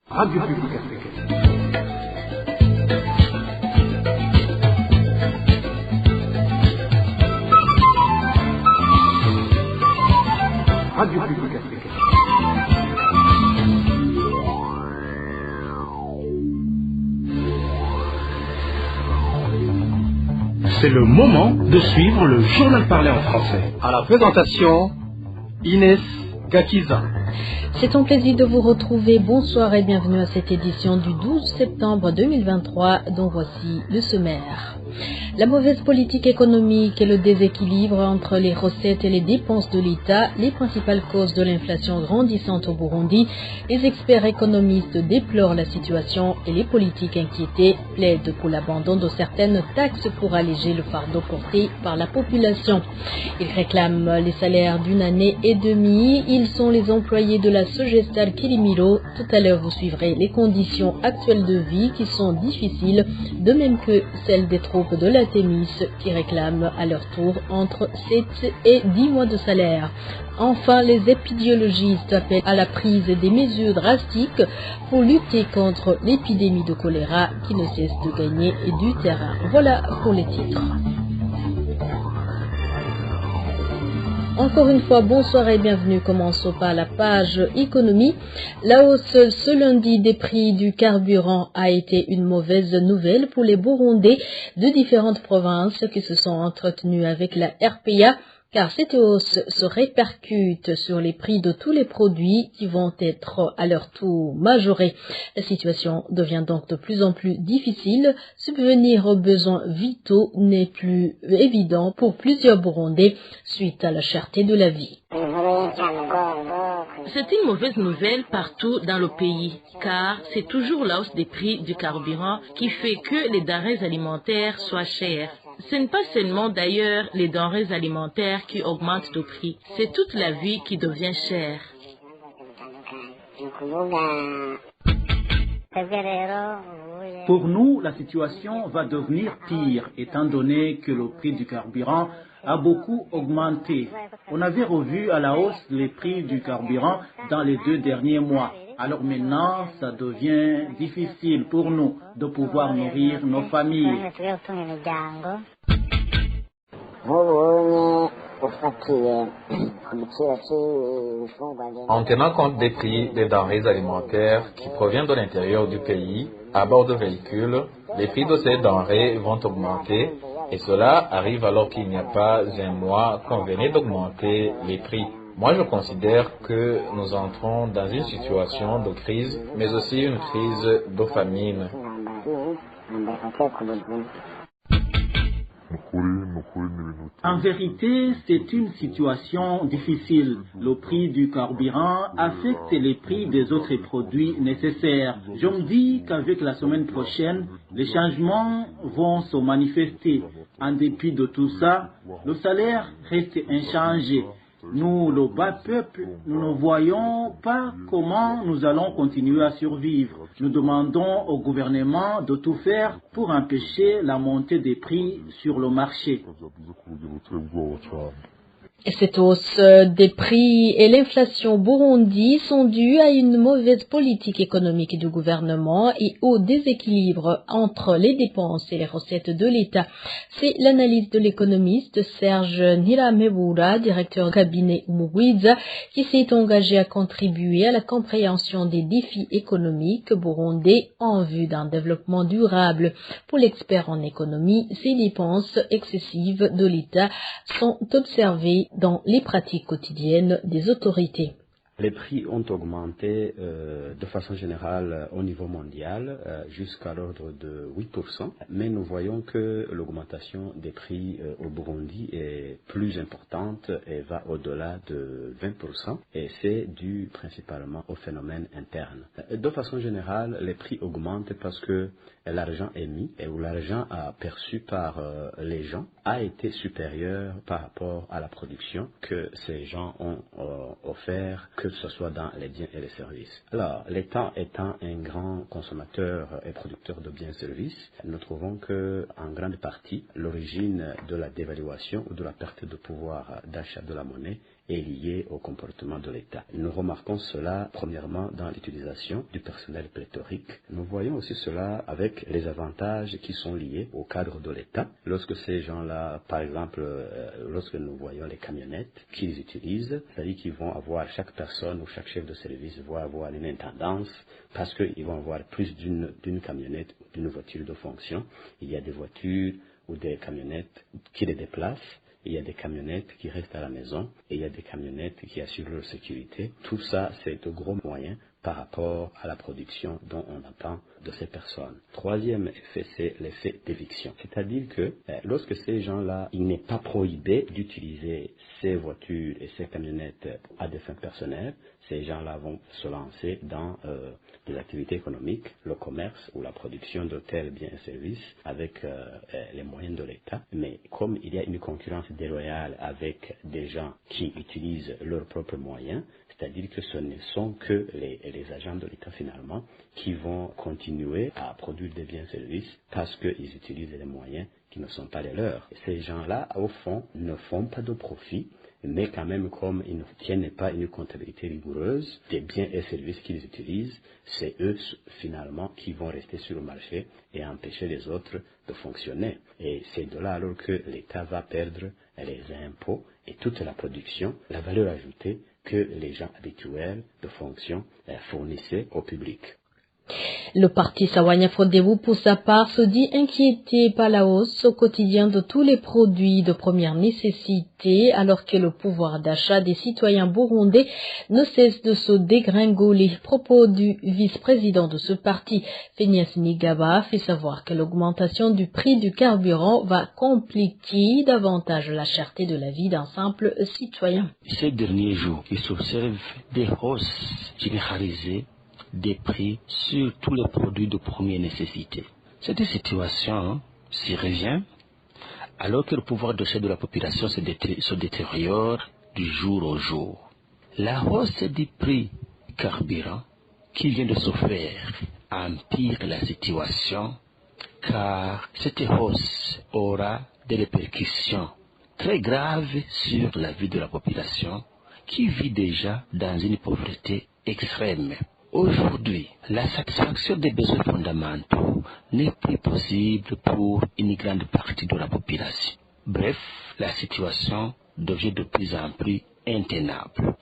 Radio Publique Africaine. Radio Publique Africaine. C'est le moment de suivre le journal parlé en français. À la présentation, Inès Gakiza. C'est un plaisir de vous retrouver. Bonsoir et bienvenue à cette édition du 12 septembre 2023 dont voici le sommaire. La mauvaise politique économique et le déséquilibre entre les recettes et les dépenses de l'État, les principales causes de l'inflation grandissante au Burundi, les experts économistes déplorent la situation et les politiques inquiétées plaident pour l'abandon de certaines taxes pour alléger le fardeau porté par la population. Ils réclament les salaires d'une année et demie. Ils sont les employés de la Sogestal Kilimiro. Tout à l'heure, vous suivrez les conditions actuelles de vie qui sont difficiles, de même que celles des troupes de la Thémis qui réclament à leur tour entre 7 et 10 mois de salaire. Enfin, les épidémiologistes appellent à la prise des mesures drastiques pour lutter contre l'épidémie de choléra qui ne cesse de gagner du terrain. Voilà pour les titres. Encore une fois, bonsoir et bienvenue. Commençons par la page économie. La hausse ce lundi des prix du carburant a été une mauvaise nouvelle pour les Burundais de différentes provinces qui se sont entretenues avec la RPA, car cette hausse se répercute sur les prix de tous les produits qui vont être à leur tour majorés. La situation devient donc de plus en plus difficile. Subvenir aux besoins vitaux n'est plus évident pour plusieurs Burundais suite à la cherté de la vie. C'est une mauvaise nouvelle partout dans le pays, car c'est toujours la hausse des prix du carburant qui fait que les denrées alimentaires soient chères. Ce n'est pas seulement d'ailleurs les denrées alimentaires qui augmentent de prix, c'est toute la vie qui devient chère. Pour nous, la situation va devenir pire, étant donné que le prix du carburant a beaucoup augmenté. On avait revu à la hausse les prix du carburant dans les 2 derniers mois. Alors maintenant, ça devient difficile pour nous de pouvoir nourrir nos familles. En tenant compte des prix des denrées alimentaires qui proviennent de l'intérieur du pays, à bord de véhicules, les prix de ces denrées vont augmenter et cela arrive alors qu'il n'y a pas un mois qu'on venait d'augmenter les prix. Moi, je considère que nous entrons dans une situation de crise, mais aussi une crise de famine. En vérité, c'est une situation difficile. Le prix du carburant affecte les prix des autres produits nécessaires. Je me dis qu'avec la semaine prochaine, les changements vont se manifester. En dépit de tout ça, le salaire reste inchangé. Nous, le bas peuple, nous ne voyons pas comment nous allons continuer à survivre. Nous demandons au gouvernement de tout faire pour empêcher la montée des prix sur le marché. Et cette hausse des prix et l'inflation au Burundi sont dues à une mauvaise politique économique du gouvernement et au déséquilibre entre les dépenses et les recettes de l'État. C'est l'analyse de l'économiste Serge Niramebura, directeur du cabinet Umugwiza, qui s'est engagé à contribuer à la compréhension des défis économiques burundais en vue d'un développement durable. Pour l'expert en économie, ces dépenses excessives de l'État sont observées dans les pratiques quotidiennes des autorités. Les prix ont augmenté de façon générale au niveau mondial jusqu'à l'ordre de 8%, mais nous voyons que l'augmentation des prix au Burundi est plus importante et va au-delà de 20%, et c'est dû principalement au phénomène interne. De façon générale, les prix augmentent parce que l'argent émis et où l'argent perçu par les gens a été supérieur par rapport à la production que ces gens ont offert, que ce soit dans les biens et les services. Alors, l'État étant un grand consommateur et producteur de biens et services, nous trouvons que, en grande partie, l'origine de la dévaluation ou de la perte de pouvoir d'achat de la monnaie est liée au comportement de l'État. Nous remarquons cela premièrement dans l'utilisation du personnel pléthorique. Nous voyons aussi cela avec les avantages qui sont liés au cadre de l'État. Lorsque ces gens-là, par exemple, lorsque nous voyons les camionnettes qu'ils utilisent, c'est-à-dire qu'ils vont avoir, chaque personne ou chaque chef de service va avoir une intendance parce qu'ils vont avoir plus d'une camionnette, d'une voiture de fonction. Il y a des voitures ou des camionnettes qui les déplacent. Il y a des camionnettes qui restent à la maison et il y a des camionnettes qui assurent leur sécurité. Tout ça, c'est de gros moyens par rapport à la production dont on attend de ces personnes. Troisième effet, c'est l'effet d'éviction. C'est-à-dire que lorsque ces gens-là, il n'est pas prohibé d'utiliser ces voitures et ces camionnettes à des fins personnelles, ces gens-là vont se lancer dans des activités économiques, le commerce ou la production de tels biens et services avec les moyens de l'État. Mais comme il y a une concurrence déloyale avec des gens qui utilisent leurs propres moyens, c'est-à-dire que ce ne sont que les agents de l'État finalement qui vont continuer à produire des biens et services parce qu'ils utilisent les moyens qui ne sont pas les leurs. Ces gens-là, au fond, ne font pas de profit, mais quand même, comme ils ne tiennent pas une comptabilité rigoureuse des biens et services qu'ils utilisent, c'est eux finalement qui vont rester sur le marché et empêcher les autres de fonctionner. Et c'est de là alors que l'État va perdre les impôts et toute la production, la valeur ajoutée que les gens habituels de fonction fournissaient au public. Le parti Sawanya Frodebu, pour sa part, se dit inquiété par la hausse au quotidien de tous les produits de première nécessité, alors que le pouvoir d'achat des citoyens burundais ne cesse de se dégringoler. Propos du vice-président de ce parti, Phineas Nigaba, fait savoir que l'augmentation du prix du carburant va compliquer davantage la cherté de la vie d'un simple citoyen. Ces derniers jours, il s'observe des hausses généralisées des prix sur tous les produits de première nécessité. Cette situation s'y revient alors que le pouvoir d'achat de la population se détériore du jour au jour. La hausse du prix carburant qui vient de se faire empire la situation car cette hausse aura des répercussions très graves sur la vie de la population qui vit déjà dans une pauvreté extrême. Aujourd'hui, la satisfaction des besoins fondamentaux n'est plus possible pour une grande partie de la population. Bref, la situation devient de plus en plus intenable.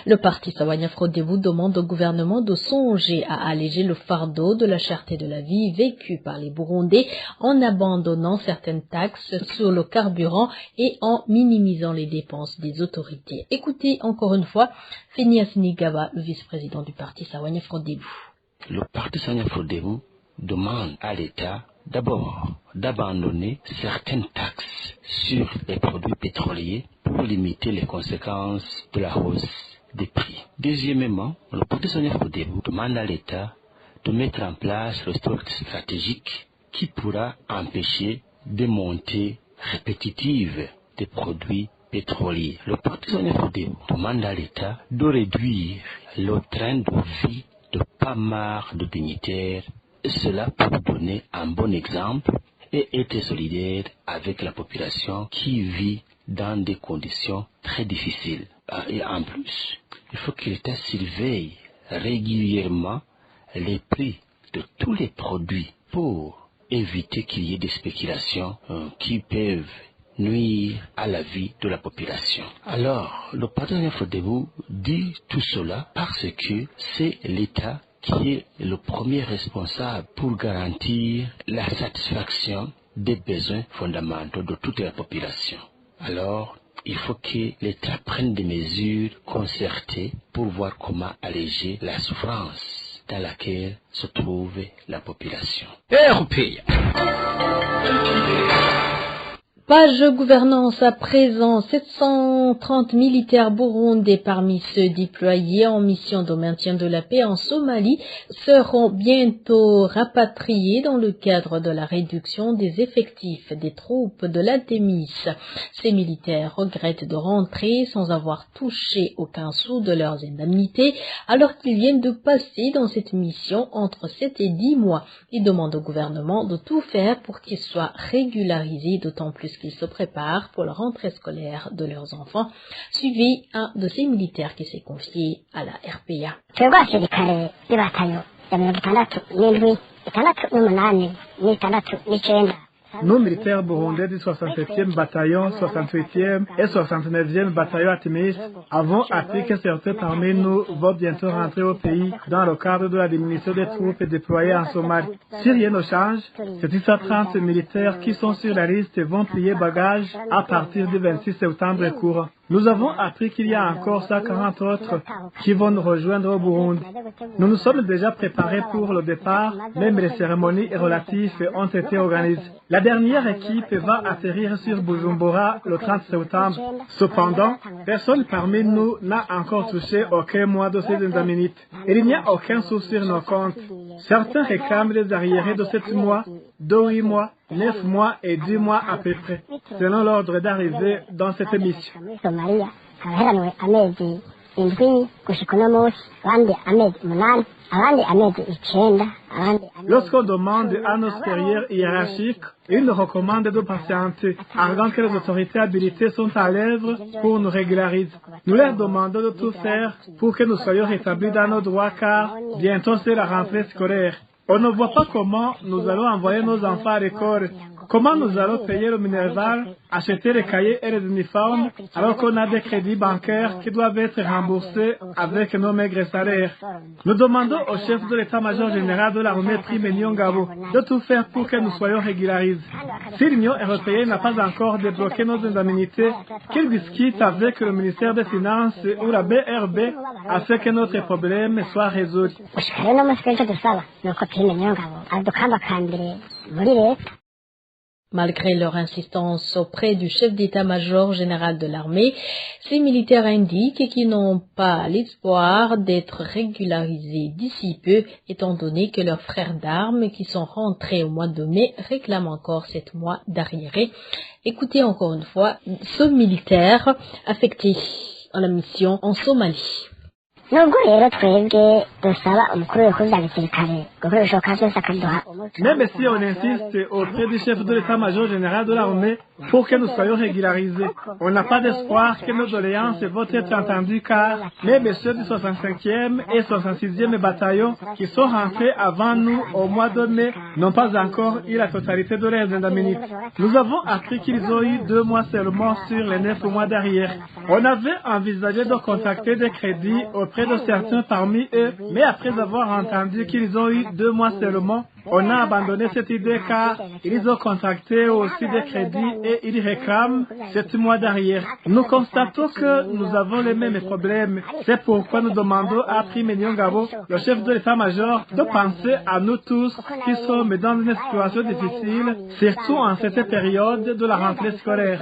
Le parti Sawanya Frodebu demande au gouvernement de songer à alléger le fardeau de la cherté de la vie vécue par les Burundais en abandonnant certaines taxes sur le carburant et en minimisant les dépenses des autorités. Écoutez encore une fois Phineas Nigaba, le vice-président du parti Sawanya Frodebu. Le parti Sawanya Frodebu demande à l'État d'abord d'abandonner certaines taxes sur les produits pétroliers pour limiter les conséquences de la hausse des prix. Deuxièmement, le parti Sawanya Frodebu demande à l'État de mettre en place le stock stratégique qui pourra empêcher des montées répétitives des produits pétroliers. Le parti Sawanya Frodebu demande à l'État de réduire le train de vie de pas mal de dignitaires, et cela pour donner un bon exemple et être solidaire avec la population qui vit dans des conditions très difficiles. Et en plus, il faut que l'État surveille régulièrement les prix de tous les produits pour éviter qu'il y ait des spéculations qui peuvent nuire à la vie de la population. Alors, le parti Sawanya Frodebu dit tout cela parce que c'est l'État qui est le premier responsable pour garantir la satisfaction des besoins fondamentaux de toute la population. Alors, il faut que l'État prenne des mesures concertées pour voir comment alléger la souffrance dans laquelle se trouve la population. Page gouvernance à présent, 730 militaires burundais parmi ceux déployés en mission de maintien de la paix en Somalie seront bientôt rapatriés dans le cadre de la réduction des effectifs des troupes de l'Antémis. Ces militaires regrettent de rentrer sans avoir touché aucun sou de leurs indemnités alors qu'ils viennent de passer dans cette mission entre 7 et 10 mois. Ils demandent au gouvernement de tout faire pour qu'ils soient régularisés, d'autant plus puisqu'ils se préparent pour la rentrée scolaire de leurs enfants, suivi un de ces militaires qui s'est confié à la RPA. Nos militaires burundais du 67e bataillon, 68e et 69e bataillon Artemis avons appris que certains parmi nous vont bientôt rentrer au pays dans le cadre de la diminution des troupes déployées en Somalie. Si rien ne change, ces 630 militaires qui sont sur la liste vont plier bagages à partir du 26 septembre courant. Nous avons appris qu'il y a encore 140 autres qui vont nous rejoindre au Burundi. Nous nous sommes déjà préparés pour le départ, même les cérémonies relatives ont été organisées. La dernière équipe va atterrir sur Bujumbura le 30 septembre. Cependant, personne parmi nous n'a encore touché aucun mois de ces indemnités. Il n'y a aucun sou sur nos comptes. Certains réclament les arriérés de 7 mois, de 8 mois, 9 mois et 10 mois à peu près, selon l'ordre d'arrivée dans cette mission. Lorsqu'on demande à nos supérieurs hiérarchiques, ils nous recommandent de patienter, arguant que les autorités habilitées sont à l'œuvre pour nous régulariser. Nous leur demandons de tout faire pour que nous soyons rétablis dans nos droits, car bientôt c'est la rentrée scolaire. On ne voit pas comment nous allons envoyer nos enfants à l'école. Comment nous allons payer le minerval, acheter les cahiers et les uniformes, alors qu'on a des crédits bancaires qui doivent être remboursés avec nos maigres salaires. Nous demandons au chef de l'état-major général de l'armée Prime Nyongabo de tout faire pour que nous soyons régularisés. Si l'Union européenne n'a pas encore débloqué nos indemnités, qu'il discute avec le ministère des Finances ou la BRB afin que notre problème soit résolu. Malgré leur insistance auprès du chef d'état-major général de l'armée, ces militaires indiquent qu'ils n'ont pas l'espoir d'être régularisés d'ici peu, étant donné que leurs frères d'armes qui sont rentrés au mois de mai réclament encore 7 mois d'arriérés. Écoutez encore une fois ce militaire affecté à la mission en Somalie. Même si on insiste auprès du chef de l'état-major général de l'armée pour que nous soyons régularisés, on n'a pas d'espoir que nos doléances vont être entendues, car même ceux du 65e et 66e bataillon qui sont rentrés avant nous au mois de mai n'ont pas encore eu la totalité de leurs indemnités. Nous avons appris qu'ils ont eu 2 mois seulement sur les 9 mois d'arrière. On avait envisagé de contacter des crédits auprès de certains parmi eux, mais après avoir entendu qu'ils ont eu 2 mois seulement, on a abandonné cette idée, car ils ont contracté aussi des crédits et ils réclament 7 mois d'arrière. Nous constatons que nous avons les mêmes problèmes. C'est pourquoi nous demandons à Prime Nyongabo, le chef de l'état-major, de penser à nous tous qui sommes dans une situation difficile, surtout en cette période de la rentrée scolaire.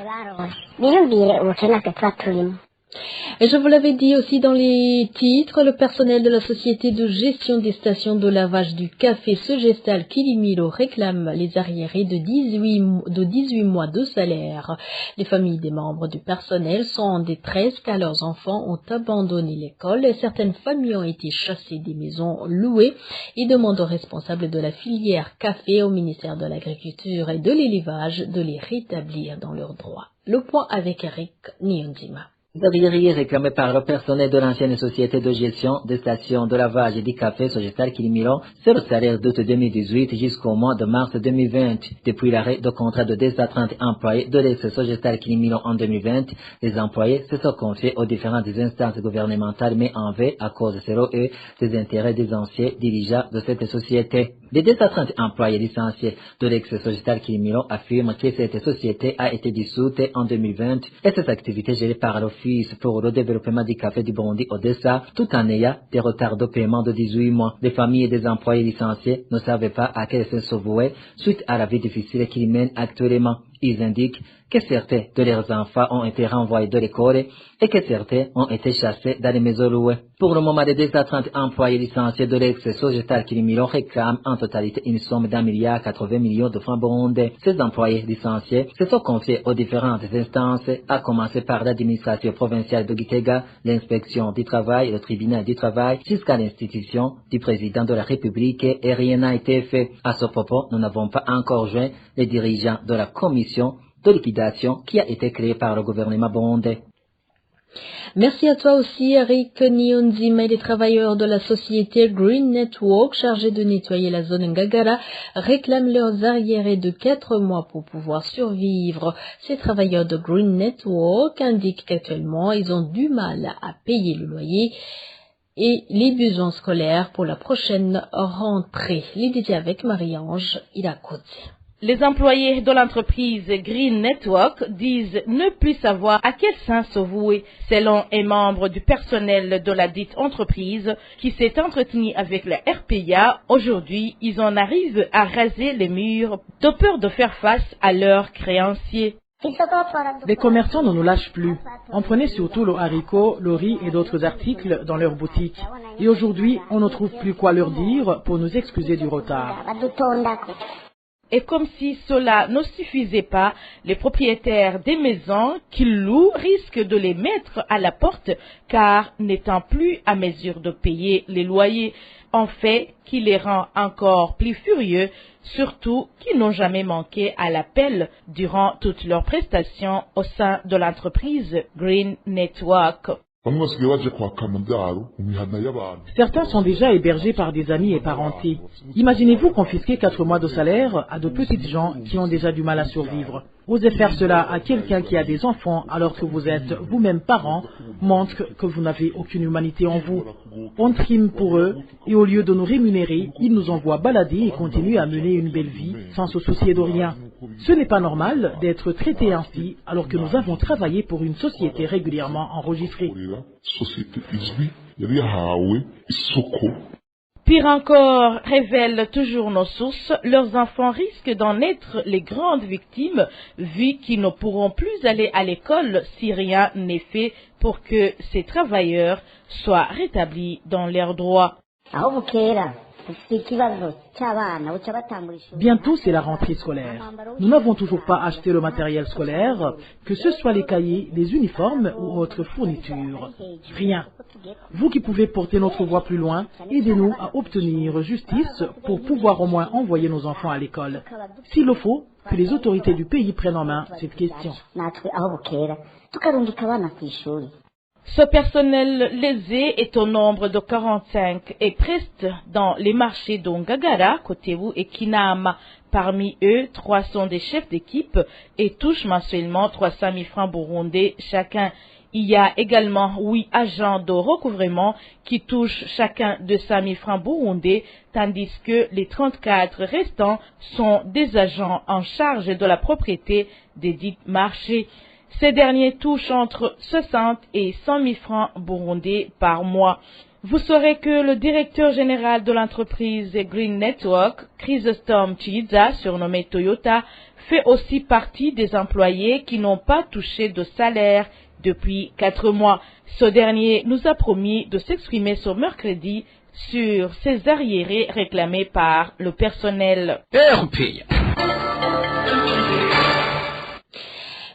Et je vous l'avais dit aussi dans les titres, le personnel de la société de gestion des stations de lavage du café Sogestal Kilimilo réclame les arriérés de 18 mois de salaire. Les familles des membres du personnel sont en détresse car leurs enfants ont abandonné l'école et certaines familles ont été chassées des maisons louées. Ils demandent aux responsables de la filière café au ministère de l'Agriculture et de l'Élevage de les rétablir dans leurs droits. Le point avec Eric Nyondima. Les arriérés réclamés par le personnel de l'ancienne société de gestion des stations de lavage et du café Sogestal Kilimilo, c'est le salaire d'août 2018 jusqu'au mois de mars 2020. Depuis l'arrêt de contrat de 230 employés de l'ex-Sogestal Kilimilo en 2020, les employés se sont confiés aux différentes instances gouvernementales mais en veille à cause selon eux des intérêts des anciens dirigeants de cette société. Les 230 employés licenciés de l'ex-Sogestal Kilimilo affirment que cette société a été dissoute en 2020 et ses activités gérées par l'Office pour le développement du café du Burundi Odessa, tout en ayant des retards de paiement de 18 mois. Les familles et des employés licenciés ne savaient pas à quel sens se vouer suite à la vie difficile qu'ils mènent actuellement. Ils indiquent que certains de leurs enfants ont été renvoyés de l'école et que certains ont été chassés dans les maisons louées. Pour le moment, les 230 employés licenciés de l'ex-Sogestal Kilimilo réclament en totalité une somme d'1,80 milliard de francs burundais. Ces employés licenciés se sont confiés aux différentes instances, à commencer par l'administration provinciale de Gitega, l'inspection du travail, le tribunal du travail, jusqu'à l'institution du président de la République, et rien n'a été fait. À ce propos, nous n'avons pas encore joint les dirigeants de la commission de liquidation qui a été créé par le gouvernement burundais. Merci à toi aussi, Eric Niyonzima. Et les travailleurs de la société Green Network, chargés de nettoyer la zone Ngagara, réclament leurs arriérés de 4 mois pour pouvoir survivre. Ces travailleurs de Green Network indiquent qu'actuellement, ils ont du mal à payer le loyer et les besoins scolaires pour la prochaine rentrée. Les détails avec Marie-Ange Ilakote. Les employés de l'entreprise Green Network disent ne plus savoir à quel sens se vouer. Selon un membre du personnel de la dite entreprise qui s'est entretenu avec la RPA, aujourd'hui, ils en arrivent à raser les murs de peur de faire face à leurs créanciers. Les commerçants ne nous lâchent plus. On prenait surtout le haricot, le riz et d'autres articles dans leurs boutiques. Et aujourd'hui, on ne trouve plus quoi leur dire pour nous excuser du retard. Et comme si cela ne suffisait pas, les propriétaires des maisons qu'ils louent risquent de les mettre à la porte car n'étant plus à mesure de payer les loyers, en fait qui les rend encore plus furieux, surtout qu'ils n'ont jamais manqué à l'appel durant toutes leurs prestations au sein de l'entreprise Green Network. Certains sont déjà hébergés par des amis et parentés. Imaginez-vous confisquer 4 mois de salaire à de petites gens qui ont déjà du mal à survivre. Oser faire cela à quelqu'un qui a des enfants alors que vous êtes vous-même parent montre que vous n'avez aucune humanité en vous. On trime pour eux et au lieu de nous rémunérer, ils nous envoient balader et continuent à mener une belle vie sans se soucier de rien. Ce n'est pas normal d'être traité ainsi alors que nous avons travaillé pour une société régulièrement enregistrée. Pire encore, révèlent toujours nos sources, leurs enfants risquent d'en être les grandes victimes, vu qu'ils ne pourront plus aller à l'école si rien n'est fait pour que ces travailleurs soient rétablis dans leurs droits. Bientôt, c'est la rentrée scolaire. Nous n'avons toujours pas acheté le matériel scolaire, que ce soit les cahiers, les uniformes ou autres fournitures. Rien. Vous qui pouvez porter notre voix plus loin, aidez-nous à obtenir justice pour pouvoir au moins envoyer nos enfants à l'école. S'il le faut, que les autorités du pays prennent en main cette question. Ce personnel lésé est au nombre de 45 et preste dans les marchés d'Ongagara, Kotebu et Kinama. Parmi eux, 3 sont des chefs d'équipe et touchent mensuellement 300 000 francs burundais chacun. Il y a également 8 agents de recouvrement qui touchent chacun 200 000 francs burundais, tandis que les 34 restants sont des agents en charge de la propriété des dits marchés. Ces derniers touchent entre 60 et 100 000 francs burundais par mois. Vous saurez que le directeur général de l'entreprise Green Network, Chrysostome Chiza, surnommé Toyota, fait aussi partie des employés qui n'ont pas touché de salaire depuis 4 mois. Ce dernier nous a promis de s'exprimer ce mercredi sur ces arriérés réclamés par le personnel.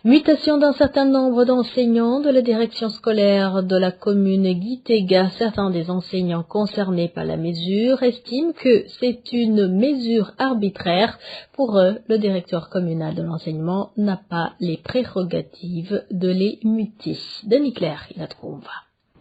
Mutation d'un certain nombre d'enseignants de la direction scolaire de la commune Gitega. Certains des enseignants concernés par la mesure estiment que c'est une mesure arbitraire. Pour eux, le directeur communal de l'enseignement n'a pas les prérogatives de les muter. Denis Claire, il la trouve.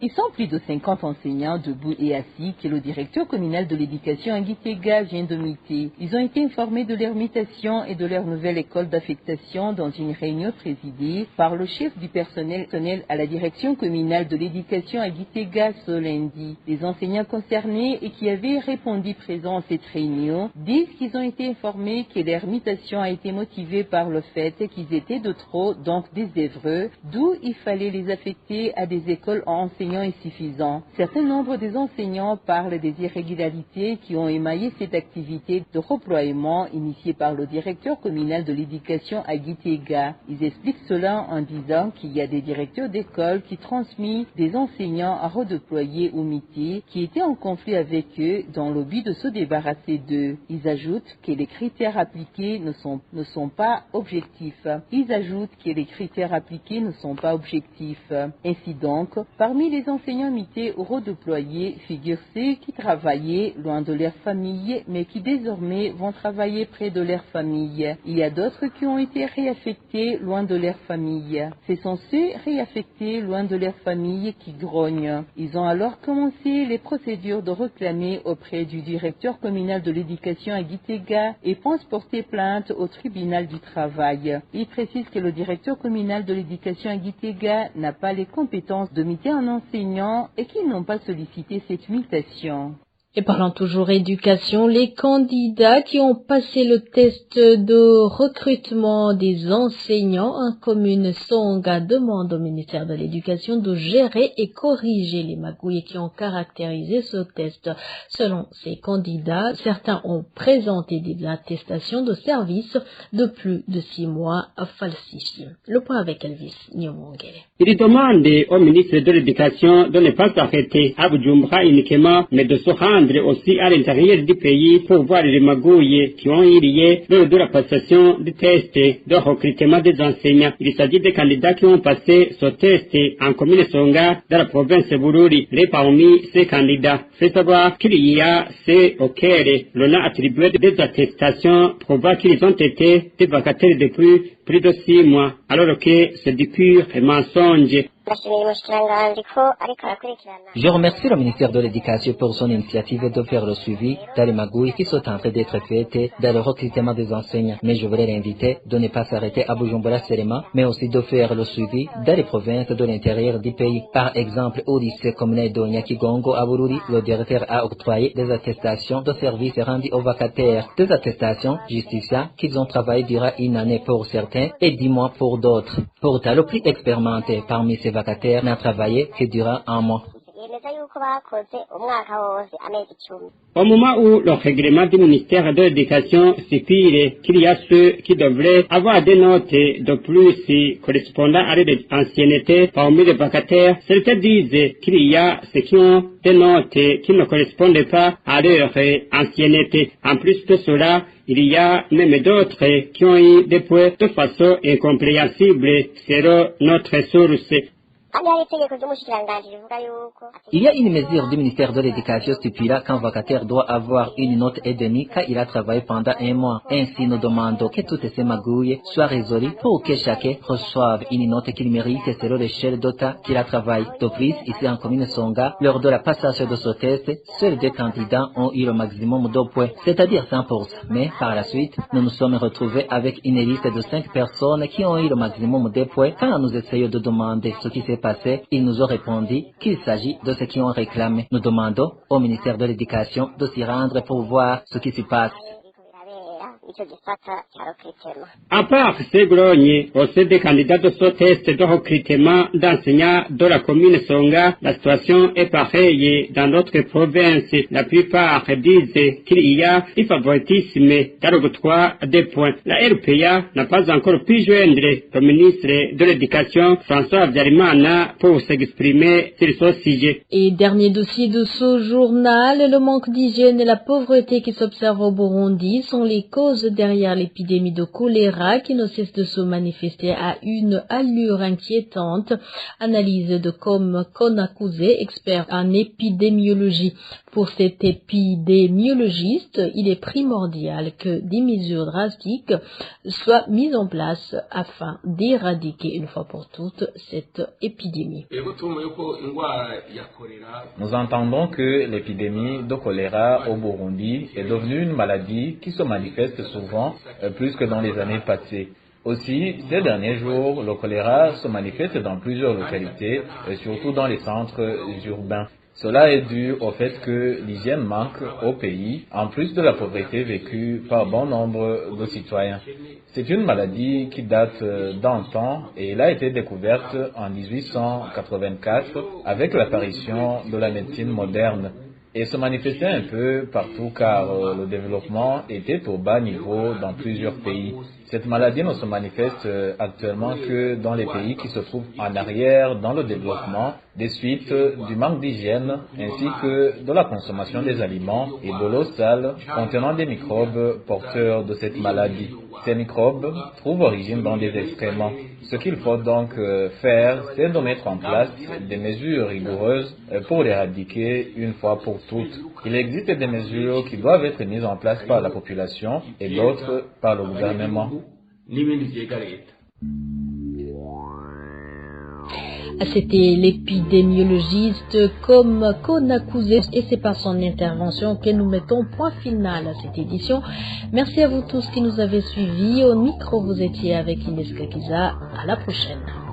Ils sont plus de 50 enseignants debout et assis que le directeur communal de l'éducation à Gitega vient de muter. Ils ont été informés de leur mutation et de leur nouvelle école d'affectation dans une réunion présidée par le chef du personnel à la direction communale de l'éducation à Gitega ce lundi. Les enseignants concernés et qui avaient répondu présents à cette réunion disent qu'ils ont été informés que leur mutation a été motivée par le fait qu'ils étaient de trop, donc désœuvreux, d'où il fallait les affecter à des écoles en enseignants insuffisants. Certains nombres des enseignants parlent des irrégularités qui ont émaillé cette activité de redéploiement initiée par le directeur communal de l'éducation à Gitega. Ils expliquent cela en disant qu'il y a des directeurs d'école qui transmettent des enseignants à redéployer ou muter qui étaient en conflit avec eux dans le but de se débarrasser d'eux. Ils ajoutent que les critères appliqués ne sont pas objectifs. Ainsi donc, parmi les les enseignants mutés ou redéployés figurent ceux qui travaillaient loin de leur famille, mais qui désormais vont travailler près de leur famille. Il y a d'autres qui ont été réaffectés loin de leur famille. Ce sont ceux réaffectés loin de leur famille qui grognent. Ils ont alors commencé les procédures de réclamer auprès du directeur communal de l'éducation à Gitega et pensent porter plainte au tribunal du travail. Il précise que le directeur communal de l'éducation à Gitega n'a pas les compétences de muter un enseignant et qu'ils n'ont pas sollicité cette mutation. Et parlant toujours éducation, les candidats qui ont passé le test de recrutement des enseignants en commune Songa demandent au ministère de l'Éducation de gérer et corriger les magouilles qui ont caractérisé ce test. Selon ces candidats, certains ont présenté des attestations de service de plus de 6 mois falsifiées. Le point avec Elvis Nyomongere. Il demande au ministre de l'Éducation de ne pas s'arrêter à Bujumbura uniquement, mais de se rendre aussi à l'intérieur du pays pour voir les magouilles qui ont eu lieu lors de la passation du test de recrutement des enseignants. Il s'agit des candidats qui ont passé ce test en commune Songa dans la province de Bururi. Les parmi ces candidats fait savoir qu'il y a ces auxquels l'on a attribué des attestations prouvant qu'ils ont été des vacataires depuis plus de 6 mois, alors que c'est du pur mensonge. Je remercie le ministère de l'Éducation pour son initiative de faire le suivi dans les magouilles qui sont en train d'être faites dans le recrutement des enseignants. Mais je voudrais l'inviter de ne pas s'arrêter à Bujumbura seulement, mais aussi de faire le suivi dans les provinces de l'intérieur du pays. Par exemple, au lycée communal de Nyakigongo à Bururi, le directeur a octroyé des attestations de services rendus aux vacataires. Des attestations justifiant qu'ils ont travaillé durant 1 année pour certains et 10 mois pour d'autres. Pourtant, le plus expérimenté parmi ces vacataires n'a travaillé que durant 1 mois. Au moment où le règlement du ministère de l'Éducation stipule qu'il y a ceux qui devraient avoir des notes de plus correspondant à leur ancienneté parmi les vacataires, certains disent qu'il y a ceux qui ont des notes qui ne correspondent pas à leur ancienneté. En plus de cela, il y a même d'autres qui ont eu des points de façon incompréhensible selon notre source. Il y a une mesure du ministère de l'Éducation stipulant qu'un vacataire doit avoir une note et demie quand il a travaillé pendant 1 mois. Ainsi, nous demandons que toutes ces magouilles soient résolues pour que chacun reçoive une note qu'il mérite selon l'échelle de temps qu'il a travaillé. De plus, ici en commune Songa, lors de la passation de ce test, seuls 2 candidats ont eu le maximum de points, c'est-à-dire 100%. Mais par la suite, nous nous sommes retrouvés avec une liste de 5 personnes qui ont eu le maximum de points. Quand nous essayons de demander ce qui s'est passé, ils nous ont répondu qu'il s'agit de ceux qui ont réclamé. Nous demandons au ministère de l'Éducation de s'y rendre pour voir ce qui se passe. À part ces grognes, au sein des candidats de ce test de recrutement d'enseignants de la commune Songa, la situation est pareille dans d'autres provinces. La plupart disent qu'il y a du favoritisme dans l'octroi des points. La RPA n'a pas encore pu joindre le ministre de l'Éducation, François Habyarimana, pour s'exprimer sur ce sujet. Et dernier dossier de ce journal, le manque d'hygiène et la pauvreté qui s'observent au Burundi sont les causes derrière l'épidémie de choléra qui ne cesse de se manifester à une allure inquiétante. Analyse de Com Konakuze, expert en épidémiologie. Pour cet épidémiologiste, il est primordial que des mesures drastiques soient mises en place afin d'éradiquer une fois pour toutes cette épidémie. Nous entendons que l'épidémie de choléra au Burundi est devenue une maladie qui se manifeste souvent plus que dans les années passées. Aussi, ces derniers jours, le choléra se manifeste dans plusieurs localités, et surtout dans les centres urbains. Cela est dû au fait que l'hygiène manque au pays, en plus de la pauvreté vécue par bon nombre de citoyens. C'est une maladie qui date d'antan et elle a été découverte en 1884 avec l'apparition de la médecine moderne. Et se manifestait un peu partout car le développement était au bas niveau dans plusieurs pays. Cette maladie ne se manifeste actuellement que dans les pays qui se trouvent en arrière dans le développement, des suites du manque d'hygiène ainsi que de la consommation des aliments et de l'eau sale contenant des microbes porteurs de cette maladie. Ces microbes trouvent origine dans des excréments. Ce qu'il faut donc faire, c'est de mettre en place des mesures rigoureuses pour l'éradiquer une fois pour toutes. Il existe des mesures qui doivent être mises en place par la population et d'autres par le gouvernement. C'était l'épidémiologiste comme Konakuze et c'est par son intervention que nous mettons point final à cette édition. Merci à vous tous qui nous avez suivis. Au micro, vous étiez avec Ines Gakiza. À la prochaine.